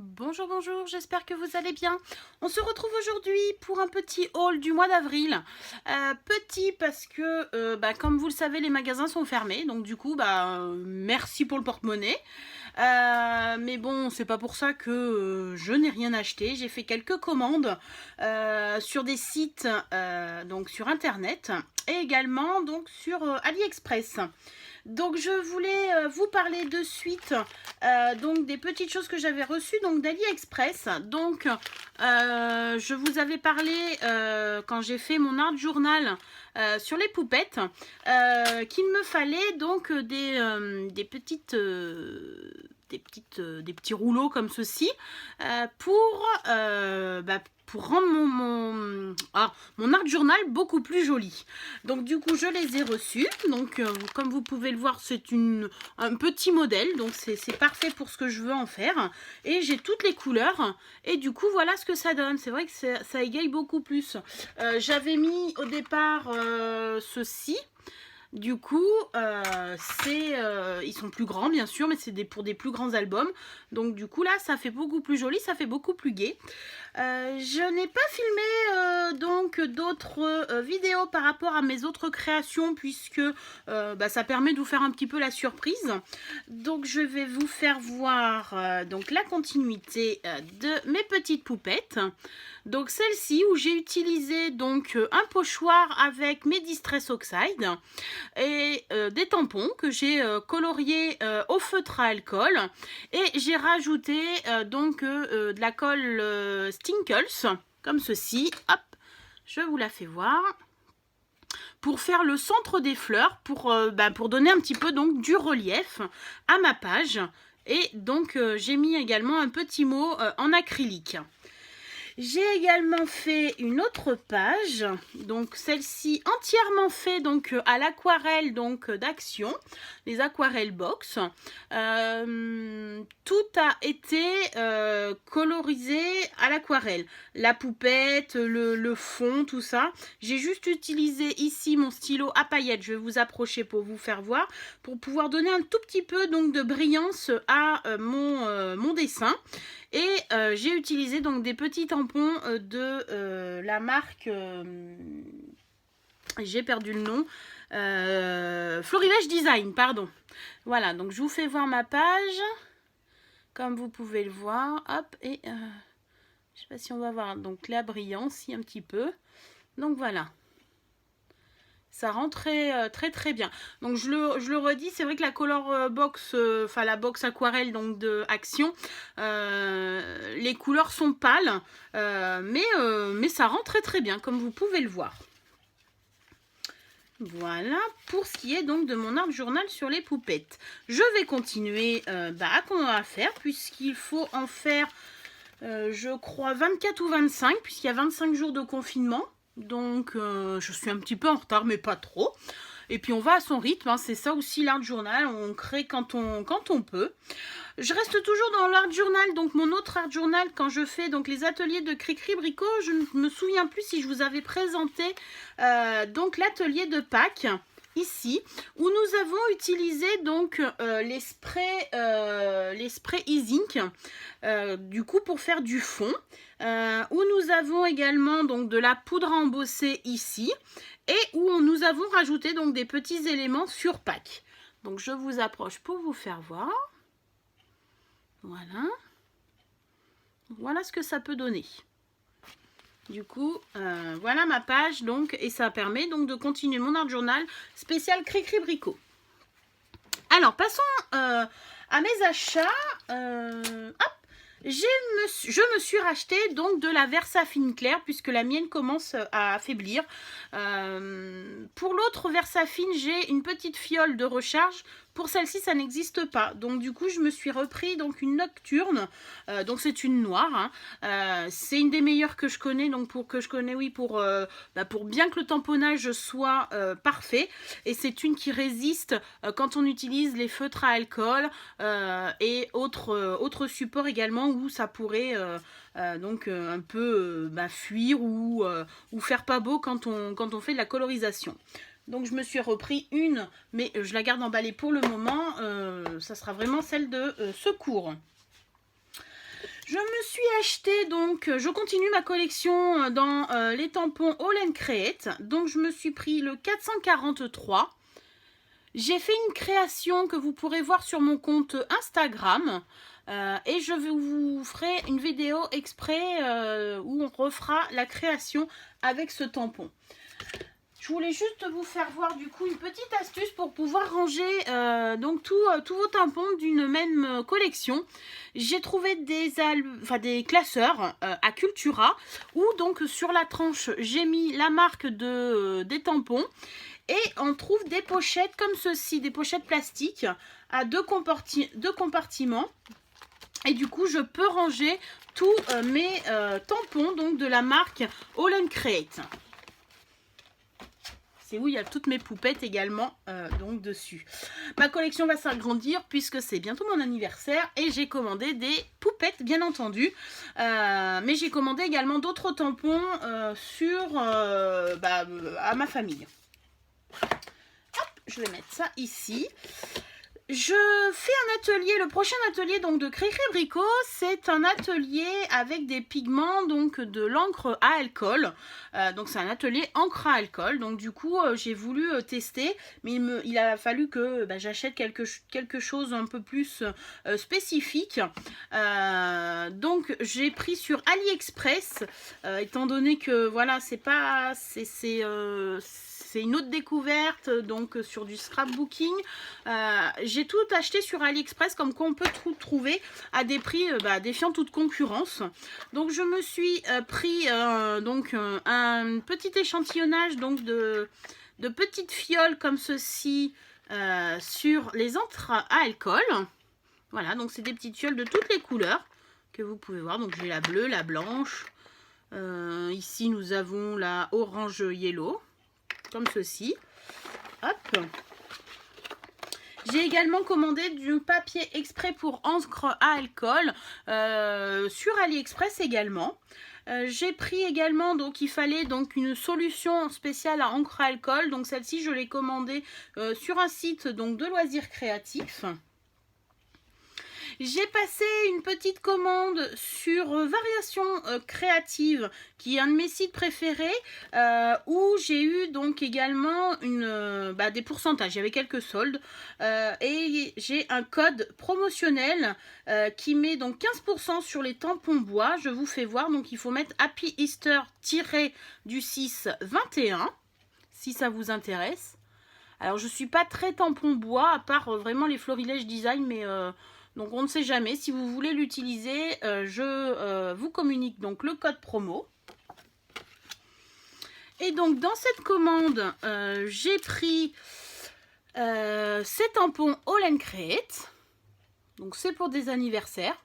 Bonjour, bonjour, j'espère que vous allez bien. On se retrouve aujourd'hui pour un petit haul du mois d'avril. Petit parce que, comme vous le savez, les magasins sont fermés. Donc du coup, merci pour le porte-monnaie. Mais bon, c'est pas pour ça que je n'ai rien acheté. J'ai fait quelques commandes sur des sites, donc sur Internet, et également donc sur AliExpress. Donc je voulais vous parler de suite donc des petites choses que j'avais reçues donc d'AliExpress. Donc je vous avais parlé quand j'ai fait mon art journal sur les poupettes qu'il me fallait donc des petits rouleaux comme ceci pour rendre mon art journal beaucoup plus joli. Donc du coup je les ai reçus. Donc comme vous pouvez le voir, c'est un petit modèle, donc c'est parfait pour ce que je veux en faire. Et j'ai toutes les couleurs et du coup voilà ce que ça donne. C'est vrai que ça égaye beaucoup plus. J'avais mis au départ ceci. Du coup, ils sont plus grands bien sûr, mais c'est pour des plus grands albums. Donc du coup là, ça fait beaucoup plus joli, ça fait beaucoup plus gai. Je n'ai pas filmé donc d'autres vidéos par rapport à mes autres créations puisque ça permet de vous faire un petit peu la surprise. Donc je vais vous faire voir donc la continuité de mes petites poupettes. Donc celle-ci où j'ai utilisé donc un pochoir avec mes Distress Oxide et des tampons que j'ai coloriés au feutre à alcool, et j'ai rajouté de la colle Stinkles comme ceci. Hop, je vous la fais voir pour faire le centre des fleurs, pour donner un petit peu donc du relief à ma page. Et donc j'ai mis également un petit mot en acrylique. J'ai également fait une autre page, donc celle-ci entièrement faite donc à l'aquarelle donc d'Action, les aquarelles box. Tout a été colorisé à l'aquarelle, la poupette, le fond, tout ça. J'ai juste utilisé ici mon stylo à paillettes, je vais vous approcher pour vous faire voir, pour pouvoir donner un tout petit peu donc de brillance à mon dessin. Et j'ai utilisé donc des petits tampons de la marque, j'ai perdu le nom, Florilège Design, pardon. Voilà, donc je vous fais voir ma page, comme vous pouvez le voir. Hop, et je sais pas si on va voir donc la brillance, si un petit peu. Donc voilà. Ça rend très très bien. Donc je le redis, c'est vrai que la color box, la box aquarelle donc de Action, les couleurs sont pâles, mais ça rend très très bien comme vous pouvez le voir. Voilà pour ce qui est donc de mon art journal sur les poupettes. Je vais continuer à faire puisqu'il faut en faire je crois 24 ou 25 puisqu'il y a 25 jours de confinement. Donc je suis un petit peu en retard mais pas trop. Et puis on va à son rythme, hein. C'est ça aussi l'art journal, on crée quand on peut. Je reste toujours dans l'art journal, donc mon autre art journal quand je fais donc les ateliers de Cricri Bricot. Je ne me souviens plus si je vous avais présenté donc l'atelier de Pâques ici, où nous avons utilisé donc les sprays e-zinc du coup pour faire du fond, où nous avons également donc de la poudre à embosser ici, et où nous avons rajouté donc des petits éléments sur Pâques. Donc je vous approche pour vous faire voir. Voilà. Voilà ce que ça peut donner. Du coup, voilà ma page, donc, et ça permet donc de continuer mon art journal spécial Cricri Bricot. Alors, passons à mes achats. Hop, je me suis racheté donc de la Versafine claire puisque la mienne commence à affaiblir. Pour l'autre Versafine, j'ai une petite fiole de recharge. Pour celle-ci, ça n'existe pas. Donc du coup, je me suis repris donc une nocturne. Donc c'est une noire. Hein. C'est une des meilleures que je connais. Donc pour bien que le tamponnage soit parfait. Et c'est une qui résiste quand on utilise les feutres à alcool et autres supports également où ça pourrait un peu fuir ou faire pas beau quand on fait de la colorisation. Donc je me suis repris une, mais je la garde emballée pour le moment. Ça sera vraiment celle de secours. Je me suis acheté donc, je continue ma collection dans les tampons All & Create. Donc je me suis pris le 443. J'ai fait une création que vous pourrez voir sur mon compte Instagram. Et je vous ferai une vidéo exprès où on refera la création avec ce tampon. Je voulais juste vous faire voir du coup une petite astuce pour pouvoir ranger donc tous vos tampons d'une même collection. J'ai trouvé des classeurs à Cultura où donc sur la tranche j'ai mis la marque des tampons et on trouve des pochettes comme ceci, des pochettes plastiques à deux compartiments. Et du coup je peux ranger tous mes tampons donc de la marque All & Create. C'est où il y a toutes mes poupettes également donc dessus. Ma collection va s'agrandir puisque c'est bientôt mon anniversaire et j'ai commandé des poupettes bien entendu. Mais j'ai commandé également d'autres tampons à ma famille. Hop, je vais mettre ça ici. Je fais un atelier, le prochain atelier donc de Cricri Bricot, c'est un atelier avec des pigments, donc de l'encre à alcool. Donc c'est un atelier encre à alcool, donc du coup j'ai voulu tester, mais il a fallu que j'achète quelque chose un peu plus spécifique. Donc j'ai pris sur AliExpress, étant donné que voilà, c'est une autre découverte, donc sur du scrapbooking. J'ai tout acheté sur AliExpress, comme quoi on peut tout trouver à des prix défiant toute concurrence. Donc je me suis pris un petit échantillonnage donc de petites fioles comme ceci sur les encres à alcool. Voilà, donc c'est des petites fioles de toutes les couleurs que vous pouvez voir. Donc j'ai la bleue, la blanche. Ici nous avons la orange yellow. Comme ceci. Hop. J'ai également commandé du papier exprès pour encre à alcool sur AliExpress également. J'ai pris également, donc il fallait donc une solution spéciale à encre à alcool. Donc celle-ci, je l'ai commandée sur un site donc de loisirs créatifs. J'ai passé une petite commande sur Variations Créatives, qui est un de mes sites préférés, où j'ai eu donc également des pourcentages. Il y avait quelques soldes et j'ai un code promotionnel qui met donc 15% sur les tampons bois. Je vous fais voir, donc il faut mettre Happy Easter-du-6-21 si ça vous intéresse. Alors je suis pas très tampon bois, à part vraiment les Florilège Design, mais donc on ne sait jamais. Si vous voulez l'utiliser, je vous communique donc le code promo. Et donc dans cette commande, j'ai pris ces tampons All & Create. Donc c'est pour des anniversaires,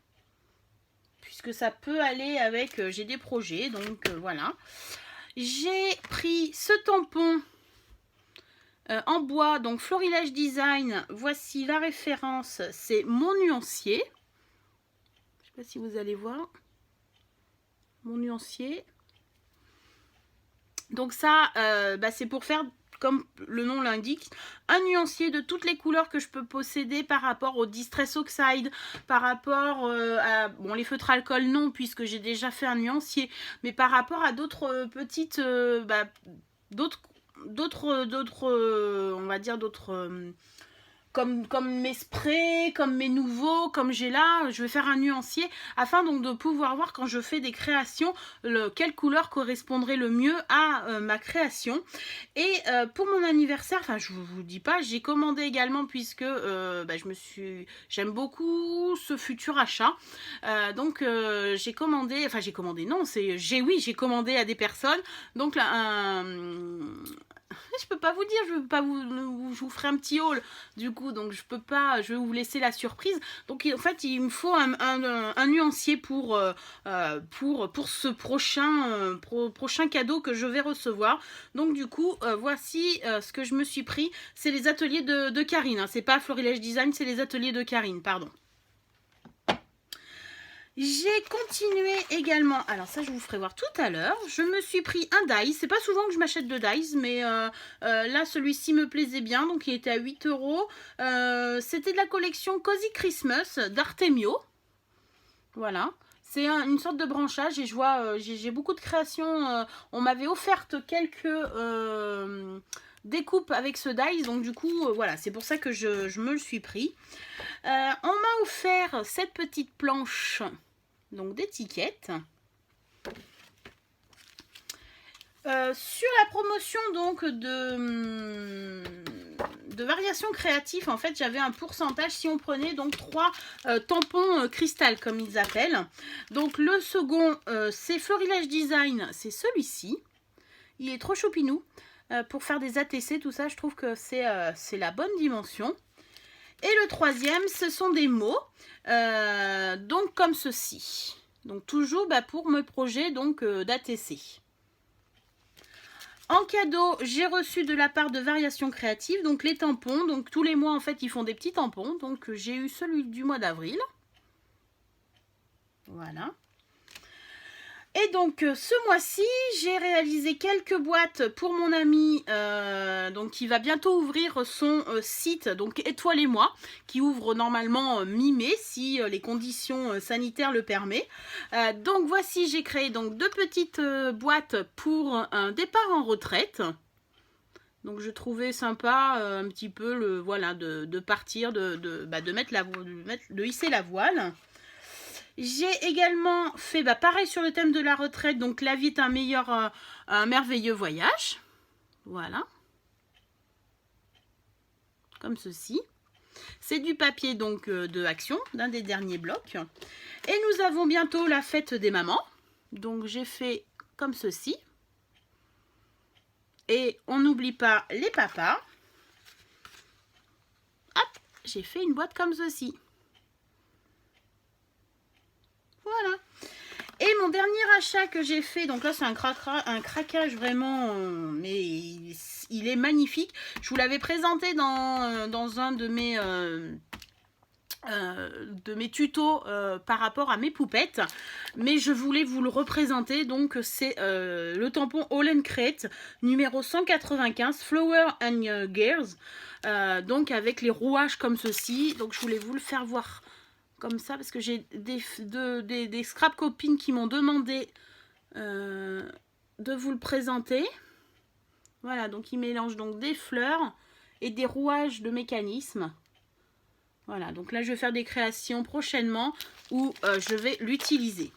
puisque ça peut aller avec, j'ai des projets, donc voilà. J'ai pris ce tampon en bois, donc Florilège Design, voici la référence, c'est mon nuancier. Je ne sais pas si vous allez voir. Mon nuancier. Donc ça, c'est pour faire, comme le nom l'indique, un nuancier de toutes les couleurs que je peux posséder par rapport au Distress Oxide, par rapport à, bon, les feutres alcool non, puisque j'ai déjà fait un nuancier, mais par rapport à d'autres petites, on va dire d'autres comme mes sprays, comme mes nouveaux, comme j'ai là, je vais faire un nuancier afin donc de pouvoir voir quand je fais des créations quelle couleur correspondrait le mieux à ma création. Et pour mon anniversaire, enfin je vous dis pas, j'ai commandé également puisque j'aime beaucoup ce futur achat. Donc j'ai commandé j'ai commandé à des personnes donc là je peux pas vous dire, je vous ferai un petit haul du coup, donc je peux pas, je vais vous laisser la surprise. Donc en fait il me faut un nuancier pour ce prochain cadeau que je vais recevoir. Donc du coup voici ce que je me suis pris, c'est les ateliers de Karine, hein. C'est pas Florilège Design, c'est les ateliers de Karine, pardon. J'ai continué également, alors ça je vous ferai voir tout à l'heure, je me suis pris un dies, c'est pas souvent que je m'achète de dies, mais là celui-ci me plaisait bien, donc il était à 8 €. C'était de la collection Cozy Christmas d'Artemio. Voilà. C'est une sorte de branchage et je vois, j'ai beaucoup de créations. On m'avait offert quelques découpes avec ce dies, donc du coup, voilà, c'est pour ça que je me le suis pris. On m'a offert cette petite planche donc d'étiquettes. Sur la promotion donc de variations créatives, en fait j'avais un pourcentage si on prenait donc 3 tampons cristal comme ils appellent. Donc le second c'est Florilège Design, c'est celui-ci. Il est trop choupinou pour faire des ATC, tout ça je trouve que c'est la bonne dimension. Et le troisième ce sont des mots donc comme ceci. Donc toujours pour mes projets donc d'ATC. En cadeau, j'ai reçu de la part de Variations Créatives, donc les tampons. Donc tous les mois, en fait, ils font des petits tampons. Donc j'ai eu celui du mois d'avril. Voilà. Et donc ce mois-ci, j'ai réalisé quelques boîtes pour mon ami donc qui va bientôt ouvrir son site, donc Étoilez-moi, qui ouvre normalement mi-mai si les conditions sanitaires le permettent. Donc voici, j'ai créé donc 2 petites boîtes pour un départ en retraite. Donc je trouvais sympa un petit peu voilà, de partir, de hisser la voile. J'ai également fait pareil sur le thème de la retraite, donc la vie est un merveilleux voyage. Voilà. Comme ceci. C'est du papier donc de Action, d'un des derniers blocs. Et nous avons bientôt la fête des mamans. Donc j'ai fait comme ceci. Et on n'oublie pas les papas. Hop, j'ai fait une boîte comme ceci. Voilà. Et mon dernier achat que j'ai fait, donc là c'est un craquage vraiment, mais il est magnifique. Je vous l'avais présenté dans un de mes tutos par rapport à mes poupettes, mais je voulais vous le représenter. Donc c'est le tampon All & Create numéro 195 Flower and Girls, donc avec les rouages comme ceci. Donc je voulais vous le faire voir comme ça parce que j'ai des scrap copines qui m'ont demandé de vous le présenter. Voilà, donc il mélange donc des fleurs et des rouages de mécanismes. Voilà, donc là je vais faire des créations prochainement où je vais l'utiliser.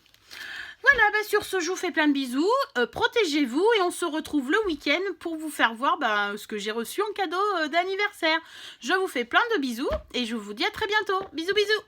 Voilà, sur ce, je vous fais plein de bisous. Protégez-vous et on se retrouve le week-end pour vous faire voir ce que j'ai reçu en cadeau d'anniversaire. Je vous fais plein de bisous et je vous dis à très bientôt. Bisous, bisous.